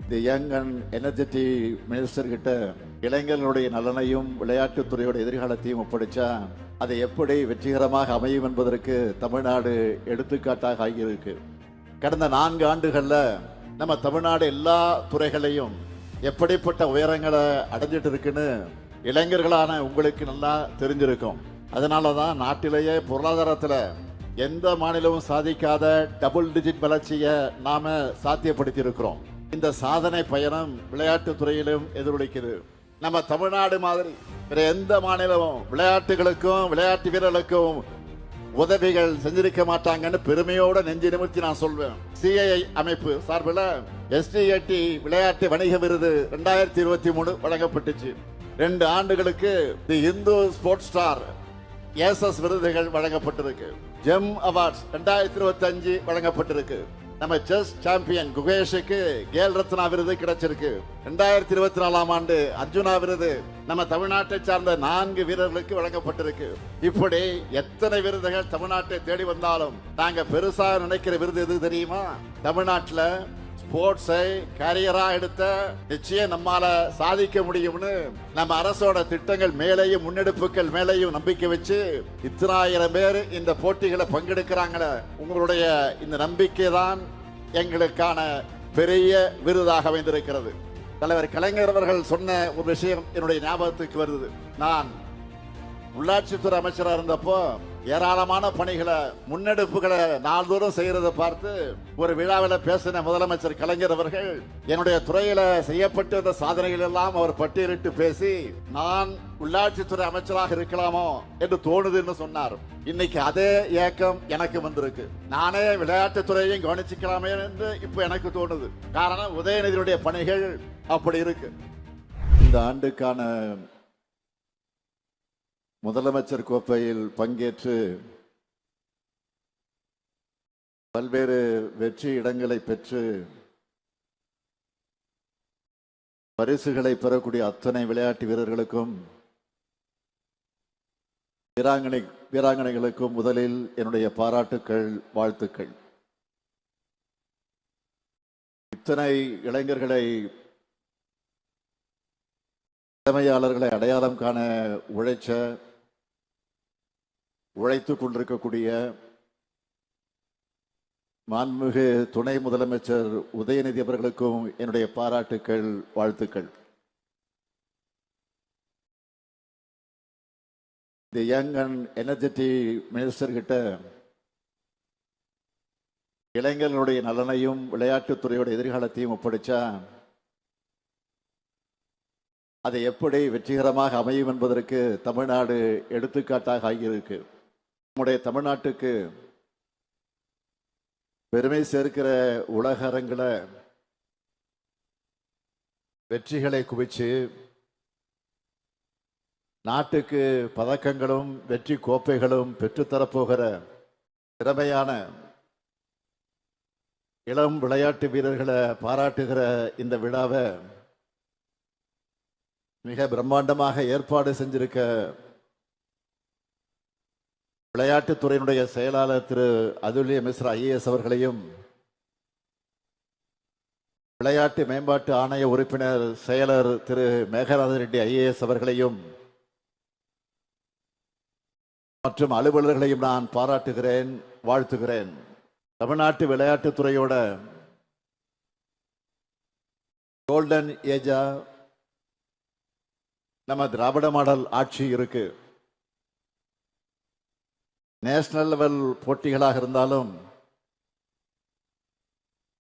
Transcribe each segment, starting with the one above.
இந்த young and எனர்ஜெட்டி minister கிட்ட இளைஞர்களுடைய நலனையும் விளையாட்டுத்துறையோட எதிர்காலத்தையும் ஒப்படைச்சா அதை எப்படி வெற்றிகரமாக அமையும் என்பதற்கு தமிழ்நாடு எடுத்துக்காட்டாக ஆகியிருக்கு. கடந்த 4 ஆண்டுகள்ல நம்ம தமிழ்நாடு எல்லா துறைகளையும் எப்படிப்பட்ட உயரங்களை அடைஞ்சிட்டு இருக்குன்னு இளைஞர்களான உங்களுக்கு நல்லா தெரிஞ்சிருக்கும். அதனாலதான் நாட்டிலேயே பொருளாதாரத்துல எந்த மாநிலமும் சாதிக்காத டபுள் டிஜிட் வளர்ச்சியை நாம சாத்தியப்படுத்தி இருக்கிறோம். இந்த சாதனை பயணம் விளையாட்டு துறையிலும் எதிரொலிக்குது. நம்ம தமிழ்நாடு மாதிரி வேற எந்த மாநிலமும் விளையாட்டுகளுக்கும் விளையாட்டு வீரர்களுக்கும் உதவிகள் செஞ்சிருக்க மாட்டாங்கன்னு பெருமையோட நெஞ்சு நிமிர்த்தி நான் சொல்வேன். சிஐஐ அமைப்பு சார்பில் எஸ்டிஏடி விளையாட்டு வணிக விருது 2023 வழங்கப்பட்டுச்சு. 2 ஆண்டுகளுக்கு தி இந்து ஸ்போர்ட்ஸ் ஸ்டார் ஏசஸ் விருதுகள் வழங்கப்பட்டிருக்கு. ஜெம் அவார்ட்ஸ் 2025 வழங்கப்பட்டிருக்கு. நம்ம செஸ் சாம்பியன் குகேஷுக்கு கேல் ரத்னா விருது கிடைச்சிருக்கு. 2024ஆம் ஆண்டு அர்ஜுனா விருது நம்ம தமிழ்நாட்டை சார்ந்த 4 வீரர்களுக்கு வழங்கப்பட்டிருக்கு. இப்படி எத்தனை விருதுகள் தமிழ்நாட்டை தேடி வந்தாலும் நாங்க பெருசா நினைக்கிற விருது எது தெரியுமா? தமிழ்நாட்டில் ஸ்போர்ட்ஸை கேரியரா எடுத்த நிச்சயம் நம்மால சாதிக்க முடியும்னு நம்ம அரசோட திட்டங்கள் மேலேயும் முன்னெடுப்புகள் மேலேயும் நம்பிக்கை வச்சு இத்தனாயிரம் பேர் இந்த போட்டிகளை பங்கெடுக்கிறாங்களே, உங்களுடைய இந்த நம்பிக்கை தான் எங்களுக்கான பெரிய விருதாக அமைந்திருக்கிறது. தலைவர் கலைஞர் அவர்கள் சொன்ன ஒரு விஷயம் என்னுடைய ஞாபகத்துக்கு வருது. நான் உள்ளாட்சித்துறை அமைச்சராக இருந்தப்போ ஏராளமான பணிகளை முன்னெடுப்புகளை நாள்தோறும் செய்யறதை பார்த்து ஒரு விழாவில் பேசின முதலமைச்சர் கலைஞர் அவர்கள் என்னுடைய துறையில செய்யப்பட்ட இந்த சாதனைகள் எல்லாம் அவர் பட்டியலிட்டு பேசி நான் உள்ளாட்சித்துறை அமைச்சராக இருக்கலாமோ என்று தோணுதுன்னு சொன்னார். இன்னைக்கு அதே ஏக்கம் எனக்கு வந்திருக்கு. நானே விளையாட்டுத்துறையையும் கவனிச்சுக்கலாமே என்று இப்ப எனக்கு தோணுது. காரணம் உதயநிதியுடைய பணிகள் அப்படி இருக்கு. இந்த ஆண்டுக்கான முதலமைச்சர் கோப்பையில் பங்கேற்று பல்வேறு வெற்றி இடங்களை பெற்று பரிசுகளை பெறக்கூடிய அத்தனை விளையாட்டு வீரர்களுக்கும் வீராங்கனைகளுக்கும் முதலில் என்னுடைய பாராட்டுக்கள், வாழ்த்துக்கள். இத்தனை இளைஞர்களை திறமையாளர்களை அடையாளம் காண உழைத்துக் கொண்டிருக்கக்கூடிய மாண்புமிகு துணை முதலமைச்சர் உதயநிதி அவர்களுக்கும் என்னுடைய பாராட்டுக்கள், வாழ்த்துக்கள். இந்த யங் அண்ட் எனர்ஜெட்டி மினிஸ்டர் கிட்ட இளைஞர்களுடைய நலனையும் விளையாட்டுத்துறையோட எதிர்காலத்தையும் ஒப்படைச்சா அதை எப்படி வெற்றிகரமாக அமையும் என்பதற்கு தமிழ்நாடு எடுத்துக்காட்டாக ஆகியிருக்கு. நம்முடைய தமிழ்நாட்டுக்கு பெருமை சேர்க்கிற உலக அரங்கில வெற்றிகளை குவிச்சு நாட்டுக்கு பதக்கங்களும் வெற்றி கோப்பைகளும் பெற்றுத்தரப்போகிற திறமையான இளம் விளையாட்டு வீரர்களை பாராட்டுகிற இந்த விழாவை மிக பிரம்மாண்டமாக ஏற்பாடு செஞ்சிருக்க விளையாட்டுத்துறையினுடைய செயலாளர் திரு அதுல்ய மிஸ்ரா IAS அவர்களையும், விளையாட்டு மேம்பாட்டு ஆணைய உறுப்பினர் செயலர் திரு மேகநாத ரெட்டி IAS அவர்களையும் மற்றும் அலுவலர்களையும் நான் பாராட்டுகிறேன், வாழ்த்துகிறேன். தமிழ்நாட்டு விளையாட்டுத்துறையோட கோல்டன் ஏஜா நம்ம திராவிட மாடல் ஆட்சி இருக்கு. நேஷனல் லெவல் போட்டிகளாக இருந்தாலும்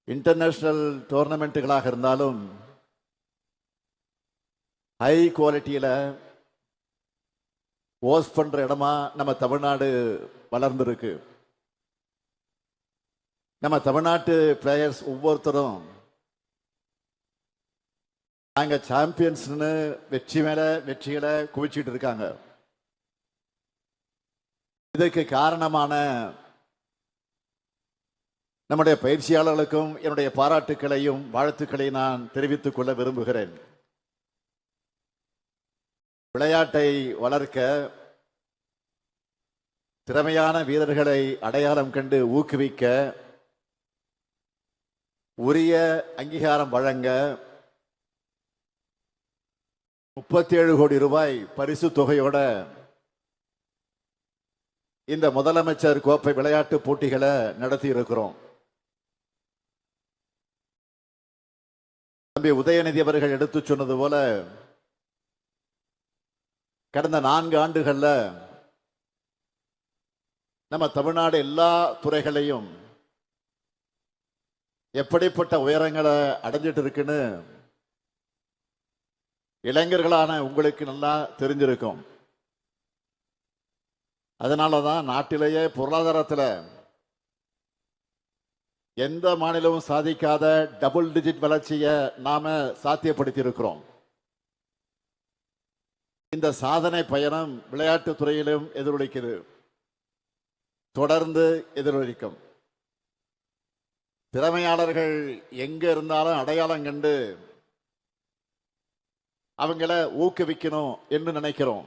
இன்டர்நேஷனல் டோர்னமெண்ட்டுகளாக இருந்தாலும் ஹை குவாலிட்டியில ஹோஸ்ட் பண்ற இடமா நம்ம தமிழ்நாடு வளர்ந்திருக்கு. நம்ம தமிழ்நாட்டு பிளேயர்ஸ் ஒவ்வொருத்தரும் நாங்க சாம்பியன்ஸ்னு வெற்றி மேல வெற்றிகளை குவிச்சிட்டு இருக்காங்க. இதற்கு காரணமான நம்முடைய பயிற்சியாளர்களுக்கும் என்னுடைய பாராட்டுக்களையும் வாழ்த்துக்களையும் நான் தெரிவித்துக் கொள்ள விரும்புகிறேன். விளையாட்டை வளர்க்க திறமையான வீரர்களை அடையாளம் கண்டு ஊக்குவிக்க உரிய அங்கீகாரம் வழங்க 37 கோடி ரூபாய் பரிசு தொகையோட இந்த முதலமைச்சர் கோப்பை விளையாட்டு போட்டிகளை நடத்தி இருக்கிறோம். தம்பி உதயநிதி அவர்கள் எடுத்து சொன்னது போல கடந்த 4 ஆண்டுகள்ல நம்ம தமிழ்நாடு எல்லா துறைகளையும் எப்படிப்பட்ட உயரங்களை அடைஞ்சிட்டு இருக்குன்னு இளைஞர்களான உங்களுக்கு நல்லா தெரிஞ்சிருக்கும். அதனாலதான் நாட்டிலேயே பொருளாதாரத்தில் எந்த மாநிலமும் சாதிக்காத டபுள் டிஜிட் வளர்ச்சியை நாம சாத்தியப்படுத்தி இருக்கிறோம். இந்த சாதனை பயணம் விளையாட்டு துறையிலும் எதிரொலிக்குது, தொடர்ந்து எதிரொலிக்கும். திறமையாளர்கள் எங்க இருந்தாலும் அடையாளம் கண்டு அவங்கள ஊக்குவிக்கணும் என்று நினைக்கிறோம்.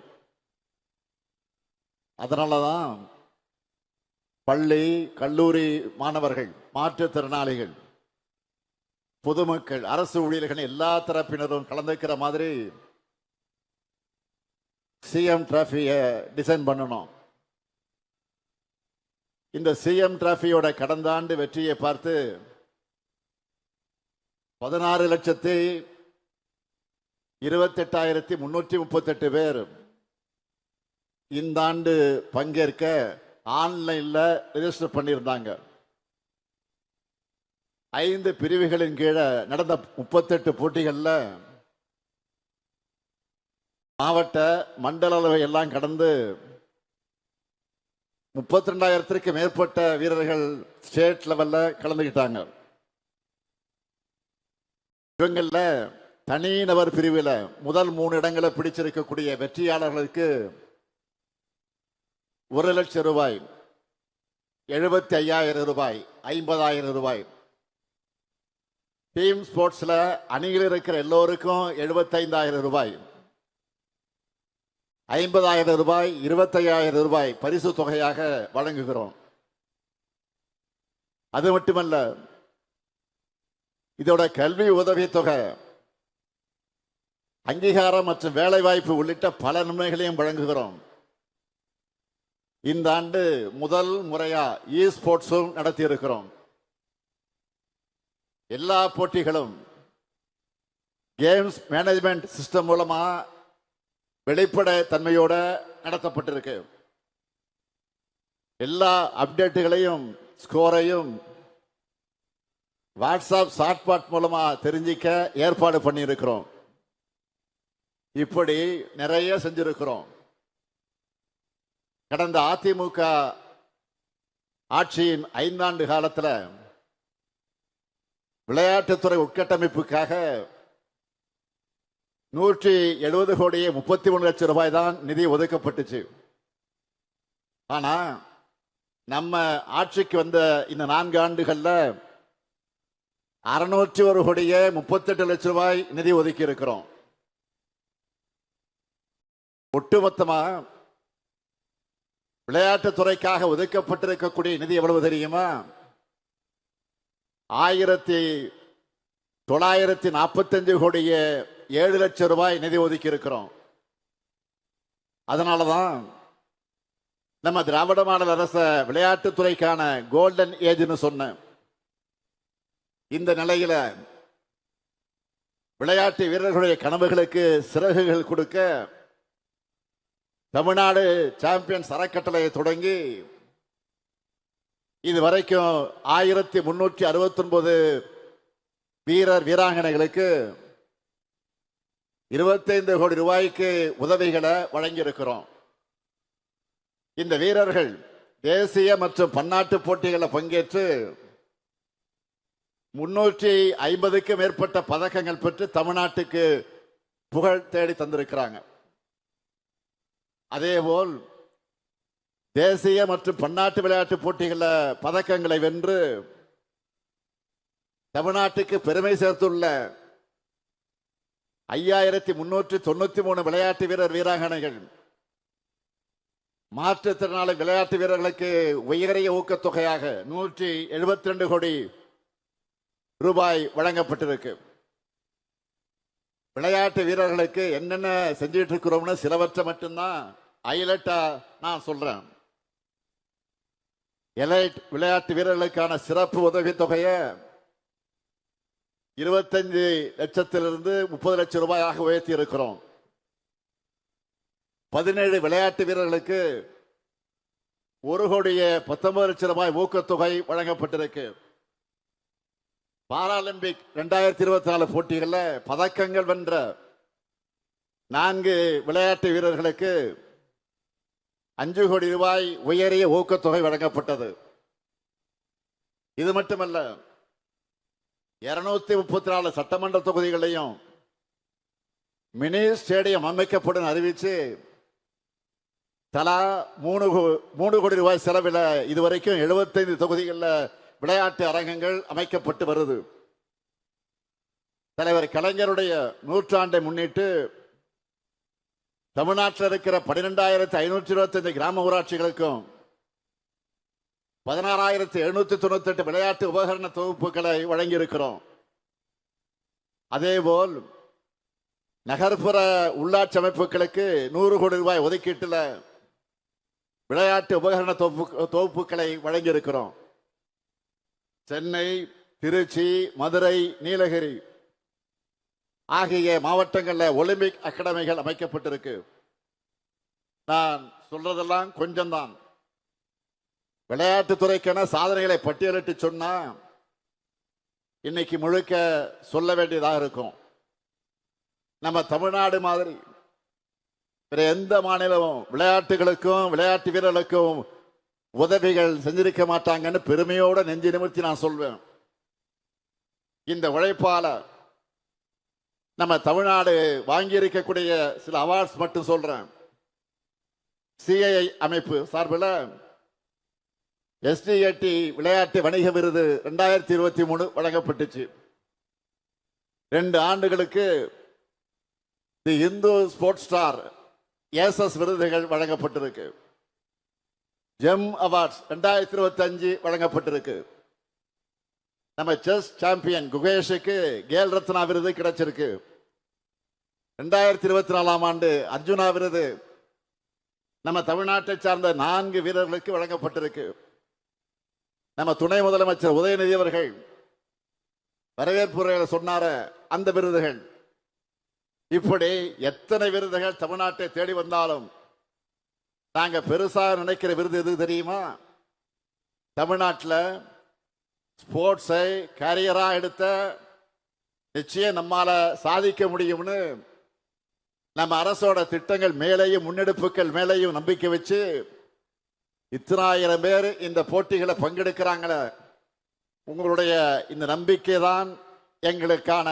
அதனாலதான் பள்ளி கல்லூரி மாணவர்கள், மாற்றுத்திறனாளிகள், பொதுமக்கள், அரசு ஊழியர்கள் எல்லா தரப்பினரும் கலந்துக்கிற மாதிரி சிஎம் டிராஃபியை டிசைன் பண்ணணும். இந்த சிஎம் டிராஃபியோட கடந்த ஆண்டு வெற்றியை பார்த்து 16,28,338 பேர் இந்த ஆண்டு பங்கேற்க ஆன்லைன்ல ரெஜிஸ்டர் பண்ணியிருந்தாங்க. 5 பிரிவுகளின் கீழே நடந்த 38 போட்டிகள்ல மாவட்ட மண்டல அளவை எல்லாம் கடந்து 32,000க்கு மேற்பட்ட வீரர்கள் ஸ்டேட் லெவல்ல கலந்துக்கிட்டாங்க. இவங்கள தனிநபர் பிரிவில் முதல் 3 இடங்களை பிடிச்சிருக்கக்கூடிய வெற்றியாளர்களுக்கு 1 லட்சம் ரூபாய், 75,000 ரூபாய், 50,000 ரூபாய். டீம் ஸ்போர்ட்ஸ்ல அணியில் இருக்கிற எல்லோருக்கும் 75,000 ரூபாய், 50,000 ரூபாய், 25,000 ரூபாய் பரிசு தொகையாக வழங்குகிறோம். அது மட்டுமல்ல, இதோட கல்வி உதவித்தொகை, அங்கீகாரம் மற்றும் வேலை வாய்ப்பு உள்ளிட்ட பல நன்மைகளையும் வழங்குகிறோம். இந்த ஆண்டு முதல் முறையா இ ஸ்போர்ட்ஸும் நடத்தி இருக்கிறோம். எல்லா போட்டிகளும் கேம்ஸ் மேனேஜ்மெண்ட் சிஸ்டம் மூலமா வெளிப்பட தன்மையோட நடத்தப்பட்டிருக்கு. எல்லா அப்டேட்டுகளையும் ஸ்கோரையும் வாட்ஸ்அப் சாட்பாட் மூலமா தெரிஞ்சிக்க ஏற்பாடு பண்ணி இருக்கிறோம். இப்படி நிறைய செஞ்சிருக்கிறோம். கடந்த அதிமுக ஆட்சியின் 5 ஆண்டு காலத்தில் விளையாட்டுத்துறை உட்கட்டமைப்புக்காக 170 கோடியே 33 லட்சம் ரூபாய் தான் நிதி ஒதுக்கப்பட்டுச்சு. ஆனா நம்ம ஆட்சிக்கு வந்த இந்த 4 ஆண்டுகள்ல 601 கோடியே 38 லட்சம் ரூபாய் நிதி ஒதுக்கி இருக்கிறோம். ஒட்டுமொத்தமா விளையாட்டுத்துறைக்காக ஒதுக்கப்பட்டிருக்கக்கூடிய நிதி எவ்வளவு தெரியுமா? 1945 கோடியே 7 லட்சம் ரூபாய் நிதி ஒதுக்கி இருக்கிறோம். அதனாலதான் நம்ம திராவிட மாடல் அரச விளையாட்டுத்துறைக்கான கோல்டன் ஏஜ்னு சொன்ன இந்த நிலையில விளையாட்டு வீரர்களுடைய கனவுகளுக்கு சிறகுகள் கொடுக்க தமிழ்நாடு சாம்பியன்ஸ் அறக்கட்டளையை தொடங்கி இதுவரைக்கும் 1369 வீரர் வீராங்கனைகளுக்கு 25 கோடி ரூபாய்க்கு உதவிகளை வழங்கி இருக்கிறோம். இந்த வீரர்கள் தேசிய மற்றும் பன்னாட்டு போட்டிகளில் பங்கேற்று 350க்கும் மேற்பட்ட பதக்கங்கள் பெற்று தமிழ்நாட்டுக்கு புகழ் தேடி தந்திருக்கிறாங்க. அதேபோல் தேசிய மற்றும் பன்னாட்டு விளையாட்டு போட்டிகளில் பதக்கங்களை வென்று தமிழ்நாட்டுக்கு பெருமை சேர்த்துள்ள 5393 விளையாட்டு வீரர் வீராங்கனைகள், மாற்றுத்திறனாளி விளையாட்டு வீரர்களுக்கு உயரிய ஊக்கத்தொகையாக 172 கோடி ரூபாய் வழங்கப்பட்டிருக்கு. விளையாட்டு வீரர்களுக்கு என்னென்ன செஞ்சிட்டு இருக்கிறோம்னு சிலவற்றை மட்டும்தான் ஹைலைட்டா நான் சொல்றேன். எலைட் விளையாட்டு வீரர்களுக்கான சிறப்பு உதவி தொகையை 25 லட்சத்திலிருந்து 30 லட்சம் ரூபாயாக உயர்த்தி இருக்கிறோம். 17 விளையாட்டு வீரர்களுக்கு 1,19 லட்சம் ரூபாய் ஊக்கத்தொகை வழங்கப்பட்டிருக்கு. பாராலிம்பிக் 2024 போட்டிகளில் பதக்கங்கள் வென்ற 4 விளையாட்டு வீரர்களுக்கு 5 கோடி ரூபாய் உயரிய ஊக்கத்தொகை வழங்கப்பட்டது. இது மட்டுமல்ல, 234 சட்டமன்ற தொகுதிகளையும் மினி ஸ்டேடியம் அமைக்கப்படும் அறிவிச்சு தலா 3 கோடி ரூபாய் செலவில் இதுவரைக்கும் 75 தொகுதிகளில் விளையாட்டு அரங்கங்கள் அமைக்கப்பட்டு வருது. தலைவர் கலைஞருடைய நூற்றாண்டை முன்னிட்டு தமிழ்நாட்டில் இருக்கிற 12,525 கிராம ஊராட்சிகளுக்கும் 16,798 விளையாட்டு உபகரண தொகுப்புகளை வழங்கியிருக்கிறோம். அதேபோல் நகர்ப்புற உள்ளாட்சி அமைப்புகளுக்கு 100 கோடி ரூபாய் ஒதுக்கீட்டில் விளையாட்டு உபகரண தொகுப்புகளை வழங்கியிருக்கிறோம். சென்னை, திருச்சி, மதுரை, நீலகிரி ஆகிய மாவட்டங்களில் ஒலிம்பிக் அகாடமிகள் அமைக்கப்பட்டிருக்கு. நான் சொல்றதெல்லாம் கொஞ்சம்தான். விளையாட்டுத்துறைக்கான சாதனைகளை பட்டியலிட்டு சொன்னா இன்னைக்கு முழுக்க சொல்ல வேண்டியதாக இருக்கும். நம்ம தமிழ்நாடு மாதிரி வேற எந்த மாநிலமும் விளையாட்டுகளுக்கும் விளையாட்டு வீரர்களுக்கும் உதவிகள் செஞ்சிருக்க மாட்டாங்கன்னு பெருமையோட நெஞ்சு நிமிர்த்தி நான் சொல்வேன். இந்த உழைப்பால நம்ம தமிழ்நாடு வாங்கி இருக்கக்கூடிய சில அவார்ட்ஸ் மட்டும் சொல்றேன். சிஐஐ அமைப்பு சார்பில் எஸ்டிஏடி விளையாட்டு வணிக விருது 2023 வழங்கப்பட்டுச்சு. 2 ஆண்டுகளுக்கு தி இந்து ஸ்போர்ட்ஸ் ஸ்டார் ஏசஸ் விருதுகள் வழங்கப்பட்டிருக்கு. ஜெம் அவார்ட்ஸ் 2025 வழங்கப்பட்டிருக்கு. நம்ம செஸ் சாம்பியன் குகேஷுக்கு கேல் ரத்னா விருது கிடைச்சிருக்கு. 2024 ஆண்டு அர்ஜுனா விருது நம்ம தமிழ்நாட்டை சார்ந்த 4 வீரர்களுக்கு வழங்கப்பட்டிருக்கு. நம்ம துணை முதலமைச்சர் உதயநிதி அவர்கள் வரவேற்புரையில சொன்னார அந்த விருதுகள். இப்படி எத்தனை விருதுகள் தமிழ்நாட்டை தேடி வந்தாலும் நாங்க பெருசா நினைக்கிற விருது எது தெரியுமா? தமிழ்நாட்டில் ஸ்போர்ட்ஸை கேரியரா எடுத்த நிச்சயம் நம்மால சாதிக்க முடியும்னு நம்ம அரசோட திட்டங்கள் மேலேயும் முன்னெடுப்புகள் மேலேயும் நம்பிக்கை வச்சு இத்தனாயிரம் பேர் இந்த போட்டிகளை பங்கெடுக்கிறாங்களே, உங்களுடைய இந்த நம்பிக்கை தான் எங்களுக்கான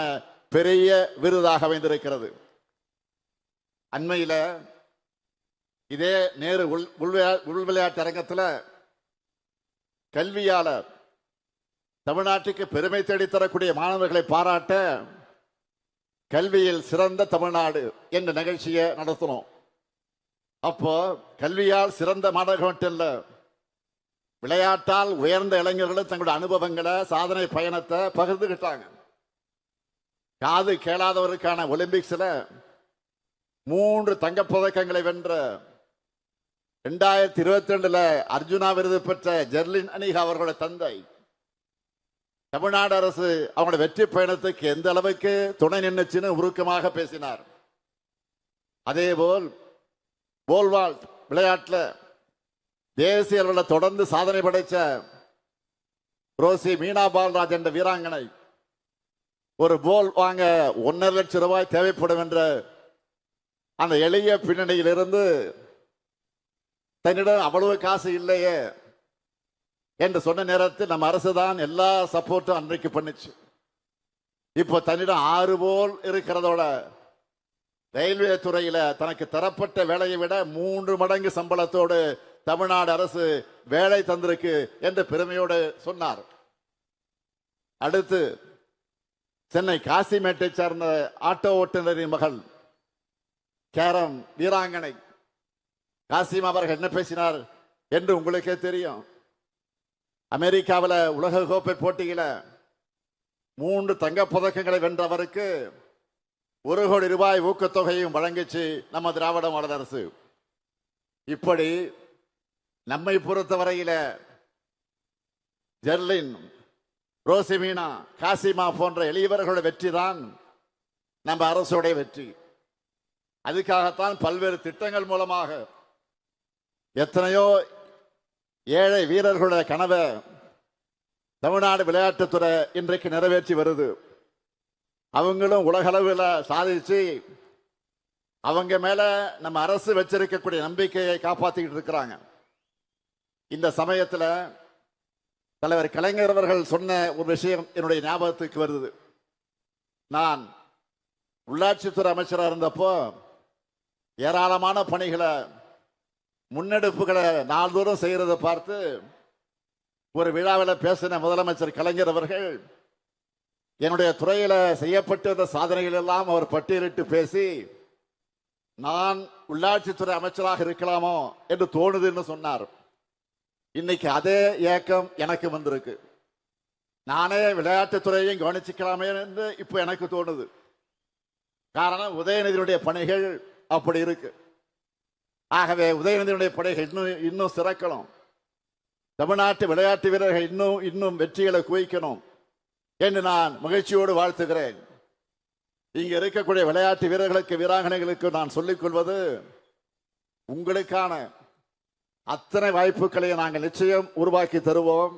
பெரிய விருதாக அமைந்திருக்கிறது. அண்மையில் இதே நேரு உள் விளையாட்டு அரங்கத்தில் கல்வியாளர் தமிழ்நாட்டுக்கு பெருமை தேடித்தரக்கூடிய மாணவர்களை பாராட்ட கல்வியில் சிறந்த தமிழ்நாடு என்ற நிகழ்ச்சியை நடத்தினோம். அப்போ கல்வியால் சிறந்த மாணவர்கள் மட்டும் இல்ல, விளையாட்டால் உயர்ந்த இளைஞர்களும் தங்களுடைய அனுபவங்களை சாதனை பயணத்தை பகிர்ந்துகிட்டாங்க. காது கேளாதவருக்கான ஒலிம்பிக்ஸ்ல 3 தங்கப்பதக்கங்களை வென்ற 2022 அர்ஜுனா விருது பெற்ற ஜெர்லின் அனிகா அவர்களுடைய தந்தை தமிழ்நாடு அரசு அவங்களுடைய வெற்றி பயணத்துக்கு எந்த அளவுக்கு துணை நின்றுச்சுன்னு உருக்கமாக பேசினார். அதேபோல் போல்வால்ட் விளையாட்டில் தேசிய அளவில் தொடர்ந்து சாதனை படைத்த ரோசி மீனா பால்ராஜ் என்ற வீராங்கனை ஒரு போல் வாங்க 1.5 லட்சம் ரூபாய் தேவைப்படும் என்ற அந்த எளிய பின்னணியிலிருந்து தன்னிடம் அவ்வளவு காசு இல்லையே என்று சொன்ன நேரத்தில் நம்ம அரசு தான் எல்லா சப்போர்ட்டும் அன்றைக்கு பண்ணுச்சு. இப்போ தன்னிடம் 6 போல் இருக்கிறதோட ரயில்வே துறையில தனக்கு தரப்பட்ட வேலையை விட 3 மடங்கு சம்பளத்தோடு தமிழ்நாடு அரசு வேலை தந்திருக்கு என்று பெருமையோடு சொன்னார். அடுத்து சென்னை காசிமேட்டை சார்ந்த ஆட்டோ ஓட்டுநரின் மகள் கேரம் வீராங்கனை காசிம் அவர்கள் என்ன பேசினார் என்று உங்களுக்கே தெரியும். அமெரிக்காவில் உலக கோப்பை போட்டியில 3 தங்கப்பதக்கங்களை வென்றவருக்கு 1 கோடி ரூபாய் ஊக்கத்தொகையும் வழங்கிச்சு நம்ம திராவிட மாடல் அரசு. இப்படி நம்மை பொறுத்தவரையில ஜெர்லின், ரோசிமீனா, காசிமா போன்ற எளியவர்களுடைய வெற்றி தான் நம்ம அரசுடைய வெற்றி. அதுக்காகத்தான் பல்வேறு திட்டங்கள் மூலமாக எத்தனையோ ஏழை வீரர்களுடைய கனவை தமிழ்நாடு விளையாட்டுத்துறை இன்றைக்கு நிறைவேற்றி வருது. அவங்களும் உலகளவில் சாதிச்சு அவங்க மேல நம்ம அரசு வச்சிருக்கக்கூடிய நம்பிக்கையை காப்பாத்திக்கிட்டு இருக்கிறாங்க. இந்த சமயத்துல தலைவர் கலைஞர் அவர்கள் சொன்ன ஒரு விஷயம் என்னுடைய ஞாபகத்துக்கு வருது. நான் உள்ளாட்சித்துறை அமைச்சராக இருந்தப்போ ஏராளமான பணிகளை, முன்னெடுப்புகளை நாள்தோறும் செய்யறதை பார்த்து ஒரு விழாவில் பேசின முதலமைச்சர் கலைஞர் அவர்கள் என்னுடைய துறையில செய்யப்பட்ட சாதனைகள் எல்லாம் அவர் பட்டியலிட்டு பேசி, நான் உள்ளாட்சித்துறை அமைச்சராக இருக்கலாமோ என்று தோணுதுன்னு சொன்னார். இன்னைக்கு அதே ஏக்கம் எனக்கு வந்திருக்கு. நானே விளையாட்டுத்துறையையும் கவனிச்சுக்கலாமே என்று இப்ப எனக்கு தோணுது. காரணம், உதயநிதியுடைய பணிகள் அப்படி இருக்கு. ஆகவே உதயநிதியுடைய பணிகள் இன்னும் சிறக்கணும். தமிழ்நாட்டு விளையாட்டு வீரர்கள் இன்னும் வெற்றிகளை குவிக்கணும் என்று நான் மகிழ்ச்சியோடு வாழ்த்துகிறேன். இங்க இருக்கக்கூடிய விளையாட்டு வீரர்களுக்கு, வீராங்கனைகளுக்கு நான் சொல்லிக் கொள்வது, உங்களுக்கான அத்தனை வாய்ப்புகளை நாங்கள் நிச்சயம் உருவாக்கி தருவோம்.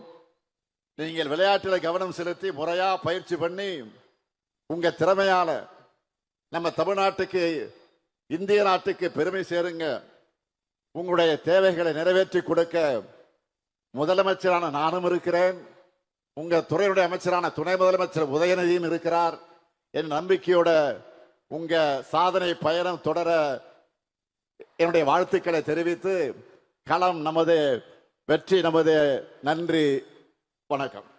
நீங்கள் விளையாட்டில் கவனம் செலுத்தி முறையா பயிற்சி பண்ணி உங்க திறமையால நம்ம தமிழ்நாட்டுக்கு, இந்திய நாட்டுக்கு பெருமை சேருங்க. உங்களுடைய தேவைகளை நிறைவேற்றி கொடுக்க முதலமைச்சரான நானும் இருக்கிறேன். உங்க துறையுடைய அமைச்சரான துணை முதலமைச்சர் உதயநிதியும் இருக்கிறார். என் நம்பிக்கையோட உங்க சாதனை பயணம் தொடர என்னுடைய வாழ்த்துக்களை தெரிவித்து, களம் நமது, வெற்றி நமது. நன்றி, வணக்கம்.